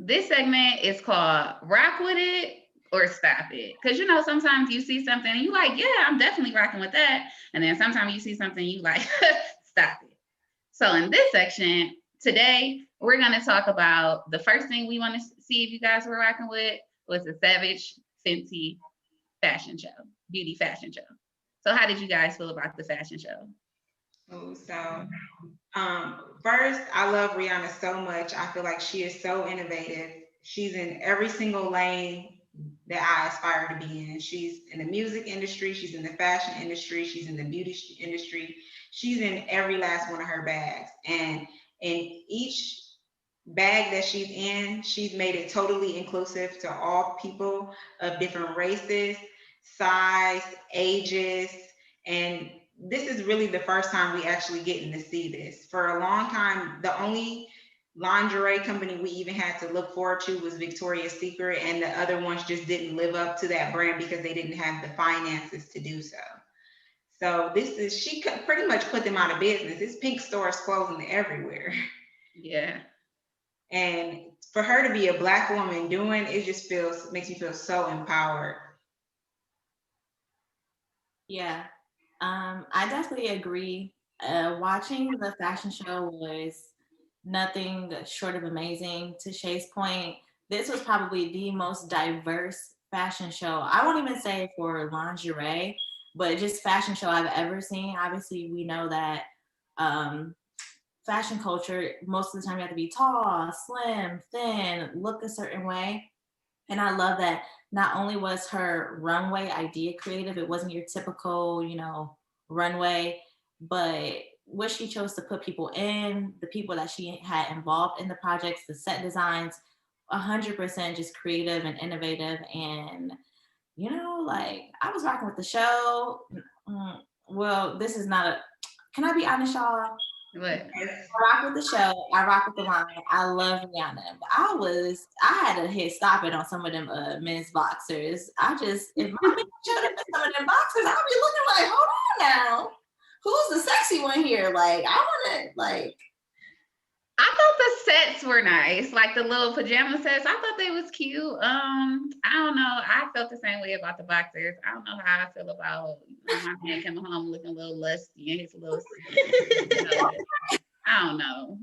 this segment is called Rock With It or Stop It. Because, sometimes you see something and you like, yeah, I'm definitely rocking with that. And then sometimes you see something you like, stop it. So in this section, today, we're going to talk about the first thing we want to see if you guys were rocking with was the Savage Fenty fashion show, beauty fashion show. So how did you guys feel about the fashion show? Oh, so first, I love Rihanna so much. I feel like she is so innovative. She's in every single lane that I aspire to be in. She's in the music industry, she's in the fashion industry, she's in the beauty industry. She's in every last one of her bags. And in each bag that she's in, she's made it totally inclusive to all people of different races, size, ages, and this is really the first time we actually getting to see this. For a long time, the only lingerie company we even had to look forward to was Victoria's Secret, and the other ones just didn't live up to that brand because they didn't have the finances to do so. So she pretty much put them out of business. This pink store is closing everywhere. Yeah. And for her to be a Black woman doing it, just makes me feel so empowered. Yeah, I definitely agree. Watching the fashion show was nothing short of amazing. To Shay's point, this was probably the most diverse fashion show. I won't even say for lingerie, but just fashion show I've ever seen. Obviously, we know that um, fashion culture, most of the time you have to be tall, slim, thin, look a certain way. And I love that not only was her runway idea creative, it wasn't your typical, runway, but what she chose to put people in, the people that she had involved in the projects, the set designs, 100% just creative and innovative. And, like I was rocking with the show. Well, this is not can I be honest, y'all? What? I rock with the show. I rock with the line. I love Rihanna. But I had to hit stop it on some of them men's boxers. If my man showed up in some of them boxers, I'll be looking like, hold on now. Who's the sexy one here? Like, I want to, like. I thought the sets were nice, like the little pajama sets. I thought they was cute. I don't know. I felt the same way about the boxers. I don't know how I feel about my man coming home looking a little lusty and his little. I don't know.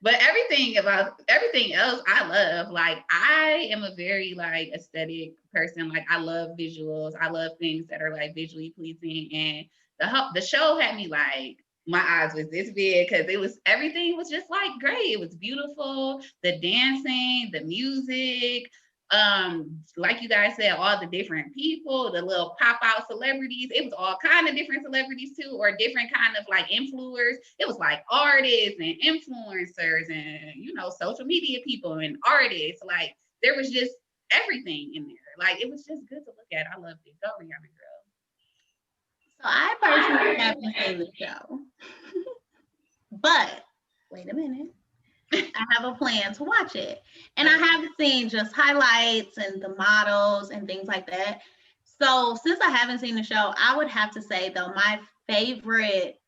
But everything else I love. Like I am a very like aesthetic person. Like I love visuals. I love things that are like visually pleasing. And the show had me like my eyes was this big because everything was just like great. It was beautiful. The dancing, the music, like you guys said, all the different people, the little pop out celebrities. It was all kind of different celebrities too, or different kind of like influencers. It was like artists and influencers and social media people and artists. Like there was just everything in there. Like it was just good to look at. I loved it. Go Rihanna girl. So I personally haven't seen the show. But wait a minute. I have a plan to watch it. And I have seen just highlights and the models and things like that. So since I haven't seen the show, I would have to say though, my favorite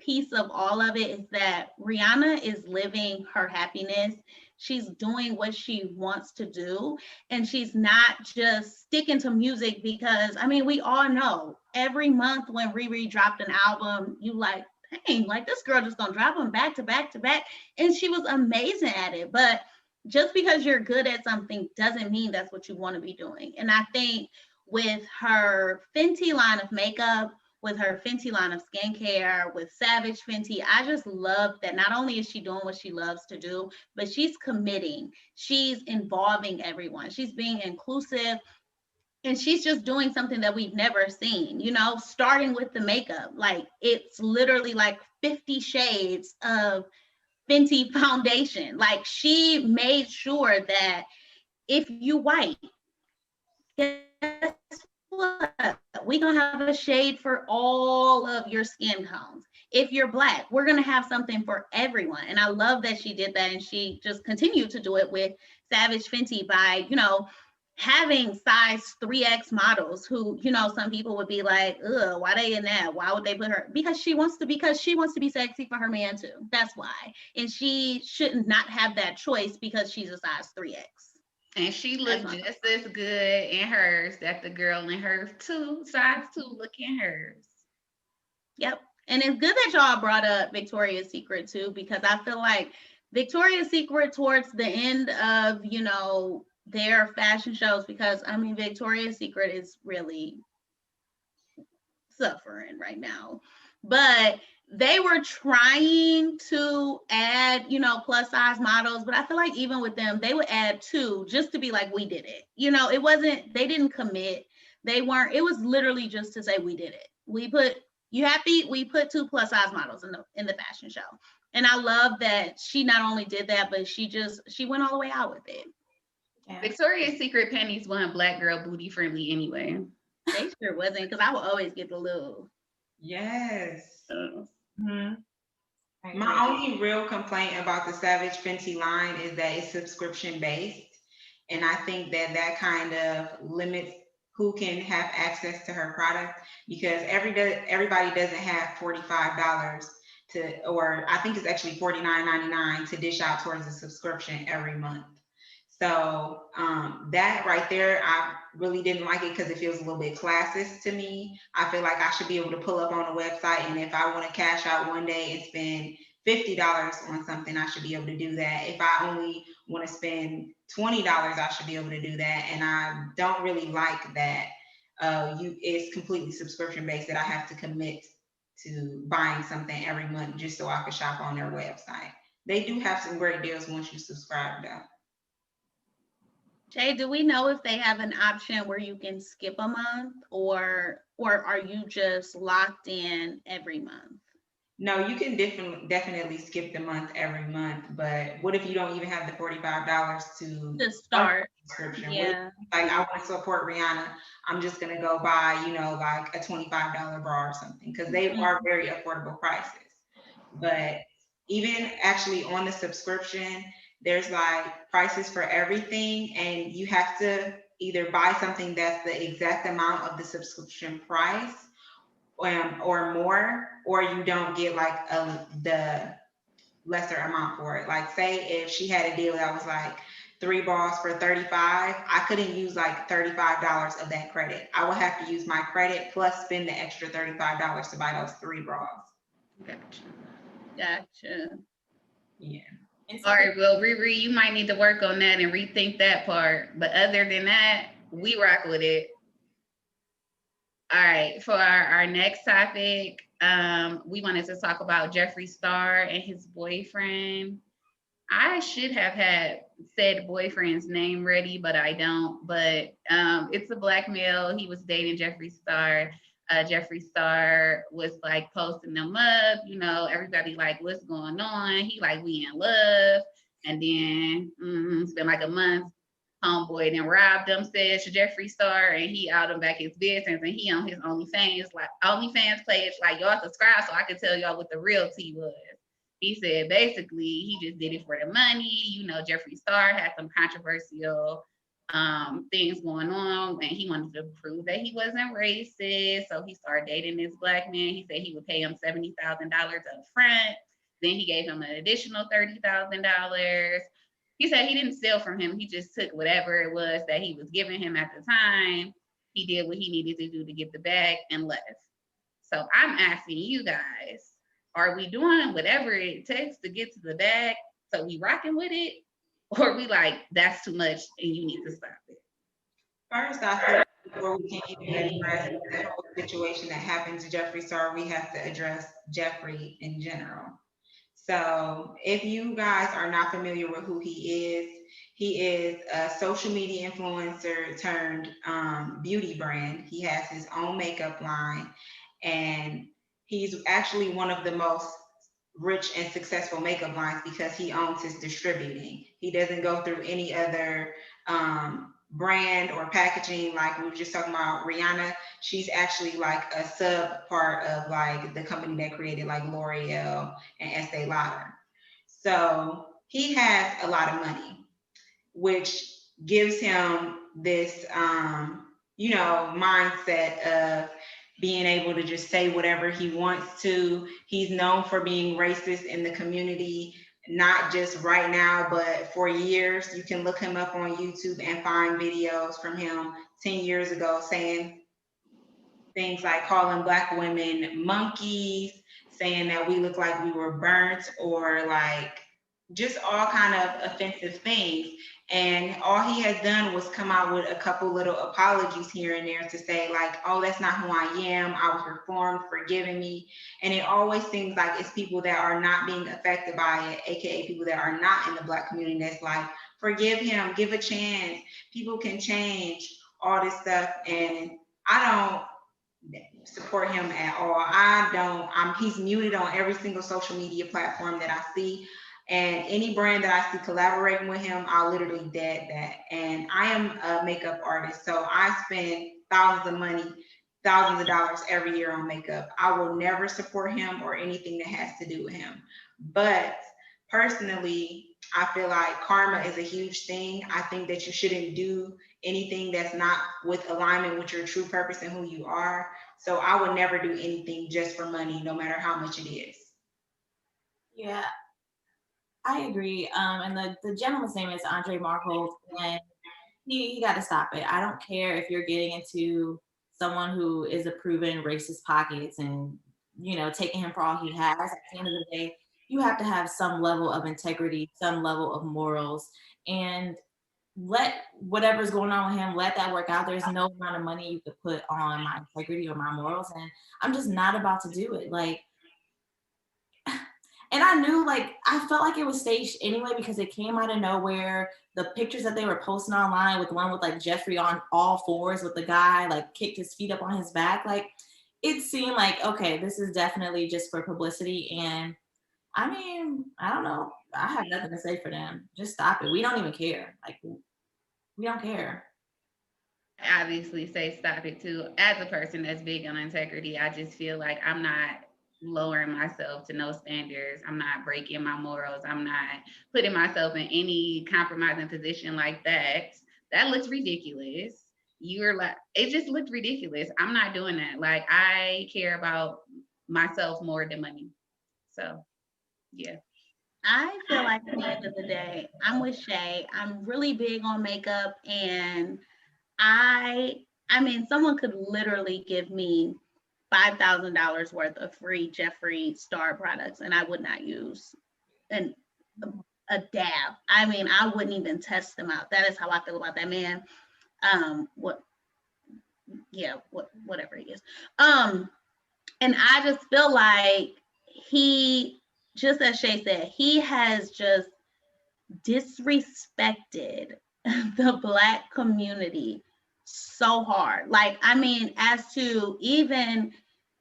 piece of all of it is that Rihanna is living her happiness. She's doing what she wants to do. And she's not just sticking to music because, we all know every month when Riri dropped an album, you like, dang, like this girl just gonna drop them back to back to back. And she was amazing at it. But just because you're good at something doesn't mean that's what you want to be doing. And I think with her Fenty line of makeup, with her Fenty line of skincare, with Savage Fenty, I just love that not only is she doing what she loves to do, but she's committing. She's involving everyone. She's being inclusive. And she's just doing something that we've never seen, starting with the makeup. Like it's literally like 50 shades of Fenty foundation. Like she made sure that if you white, guess what? We're going to have a shade for all of your skin tones. If you're Black, we're going to have something for everyone. And I love that she did that. And she just continued to do it with Savage Fenty by, having size 3X models who, you know, some people would be like, ugh, why they in that? Why would they put her? Because she wants to be sexy for her man too. That's why. And she should not have that choice because she's a size 3X. And she looked just as good in hers that the girl in her size 2 look in hers. Yep. And it's good that y'all brought up Victoria's Secret too, because I feel like Victoria's Secret towards the end of, you know, their fashion shows, because I mean, Victoria's Secret is really suffering right now. But they were trying to add, you know, plus size models, but I feel like even with them, they would add 2 just to be like, we did it. You know, it wasn't, they didn't commit. They weren't, it was literally just to say we did it. We put, you happy? We put 2 plus size models in the fashion show. And I love that she not only did that, but she went all the way out with it. Yeah. Victoria's Secret panties weren't black girl booty friendly anyway. They sure wasn't, because I would always get the little. Yes. Mm-hmm. My only real complaint about the Savage Fenty line is that it's subscription based. And I think that kind of limits who can have access to her product, because everybody doesn't have $45 to, or I think it's actually $49.99 to dish out towards a subscription every month. So that right there, I really didn't like it because it feels a little bit classist to me. I feel like I should be able to pull up on a website, and if I want to cash out one day and spend $50 on something, I should be able to do that. If I only want to spend $20, I should be able to do that. And I don't really like that it's completely subscription based, that I have to commit to buying something every month just so I can shop on their website. They do have some great deals once you subscribe though. Jay, do we know if they have an option where you can skip a month, or are you just locked in every month? No, you can definitely skip the month every month, but what if you don't even have the $45 to start subscription? Yeah. Like, I want to support Rihanna, I'm just gonna go buy, you know, like a $25 bra or something, because they are very affordable prices. But even actually on the subscription, there's like prices for everything, and you have to either buy something that's the exact amount of the subscription price, or more, or you don't get like the lesser amount for it. Like, say if she had a deal that was like 3 bras for $35, I couldn't use like $35 of that credit. I would have to use my credit plus spend the extra $35 to buy those 3 bras. Gotcha. Yeah. All right, well, Riri, you might need to work on that and rethink that part. But other than that, we rock with it. All right, for our next topic, we wanted to talk about Jeffree Star and his boyfriend. I should have had said boyfriend's name ready, but I don't. But it's a black male. He was dating Jeffree Star. Jeffree Star was like posting them up, you know, everybody like, what's going on? He like, we in love. And then it's been like a month. Homeboy then robbed him, says Jeffree Star, and he out him back his business, and he on his OnlyFans page, like, y'all subscribe so I can tell y'all what the real tea was. He said basically he just did it for the money. You know, Jeffree Star had some controversial things going on, and he wanted to prove that he wasn't racist. So he started dating this black man. He said he would pay him $70,000 up front. Then he gave him an additional $30,000. He said he didn't steal from him. He just took whatever it was that he was giving him at the time. He did what he needed to do to get the bag and left. So I'm asking you guys, are we doing whatever it takes to get to the bag? So we rocking with it? Or we like, that's too much and you need to stop it? First, I think before we can even address the whole situation that happened to Jeffree Star, we have to address Jeffree in general. So if you guys are not familiar with who he is a social media influencer turned beauty brand. He has his own makeup line, and he's actually one of the most rich and successful makeup lines because he owns his distributing. He doesn't go through any other brand or packaging. Like we were just talking about Rihanna, she's actually like a sub part of like the company that created like L'Oreal and Estee Lauder. So he has a lot of money, which gives him this, mindset of being able to just say whatever he wants to. He's known for being racist in the community, not just right now, but for years. You can look him up on YouTube and find videos from him 10 years ago saying things like calling Black women monkeys, saying that we look like we were burnt, or like just all kind of offensive things. And all he has done was come out with a couple little apologies here and there to say like, oh, that's not who I am. I was reformed, forgiving me. And it always seems like it's people that are not being affected by it, aka people that are not in the Black community, that's like, forgive him, give a chance. People can change, all this stuff. And I don't support him at all. I don't. He's muted on every single social media platform that I see. And any brand that I see collaborating with him, I'll literally dead that. And I am a makeup artist, so I spend thousands of dollars every year on makeup. I will never support him or anything that has to do with him. But personally, I feel like karma is a huge thing. I think that you shouldn't do anything that's not with alignment with your true purpose and who you are. So I would never do anything just for money, no matter how much it is. Yeah, I agree. And the gentleman's name is Andre Marhold, and he got to stop it. I don't care if you're getting into someone who is a proven racist pockets and, taking him for all he has. At the end of the day, you have to have some level of integrity, some level of morals, and let whatever's going on with him, let that work out. There's no amount of money you could put on my integrity or my morals, and I'm just not about to do it. Like, and I knew, like, I felt like it was staged anyway because it came out of nowhere. The pictures that they were posting online with one with like Jeffrey on all fours with the guy like kicked his feet up on his back, like it seemed like, okay, this is definitely just for publicity. And I mean, I don't know, I have nothing to say for them. Just stop it. We don't even care. Like, we don't care. I obviously say stop it too. As a person that's big on integrity, I just feel like I'm not lowering myself to no standards. I'm not breaking my morals. I'm not putting myself in any compromising position like that. That looks ridiculous. You're like, it just looked ridiculous. I'm not doing that. Like, I care about myself more than money. So, yeah. I feel like at the end of the day, I'm with Shay. I'm really big on makeup, and I I mean, someone could literally give me $5,000 worth of free Jeffree Star products, and I would not use an a dab. I mean, I wouldn't even test them out. That is how I feel about that man. What? Yeah, whatever he is. And I just feel like he, just as Shay said, he has just disrespected the Black community so hard. Like, I mean, as to even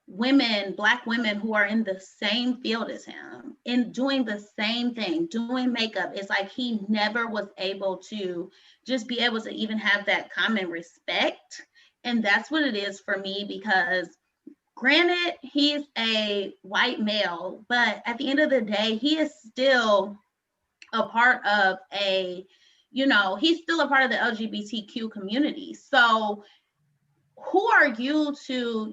women, Black women who are in the same field as him, in doing the same thing, doing makeup, it's like he never was able to just be able to even have that common respect. And that's what it is for me, because granted, he's a white male, but at the end of the day, he is still a part of he's still a part of the LGBTQ community. So who are you to,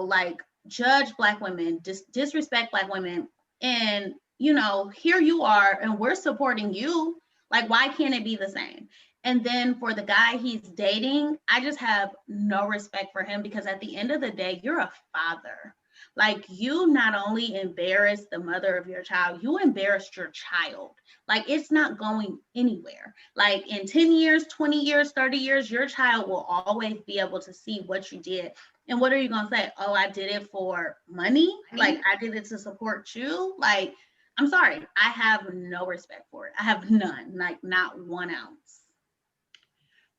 like, judge Black women, disrespect Black women? And, here you are, and we're supporting you. Like, why can't it be the same? And then for the guy he's dating, I just have no respect for him, because at the end of the day, you're a father. Like, you not only embarrassed the mother of your child, you embarrassed your child. Like, it's not going anywhere. Like, in 10 years, 20 years, 30 years, your child will always be able to see what you did. And what are you going to say? Oh, I did it for money? Like, I did it to support you? Like, I'm sorry. I have no respect for it. I have none, like not 1 ounce.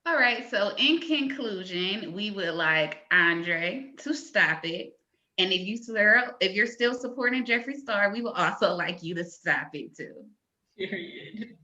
All right. So, in conclusion, we would like Andre to stop it. And if you're still supporting Jeffree Star, we will also like you to stop it too. Period.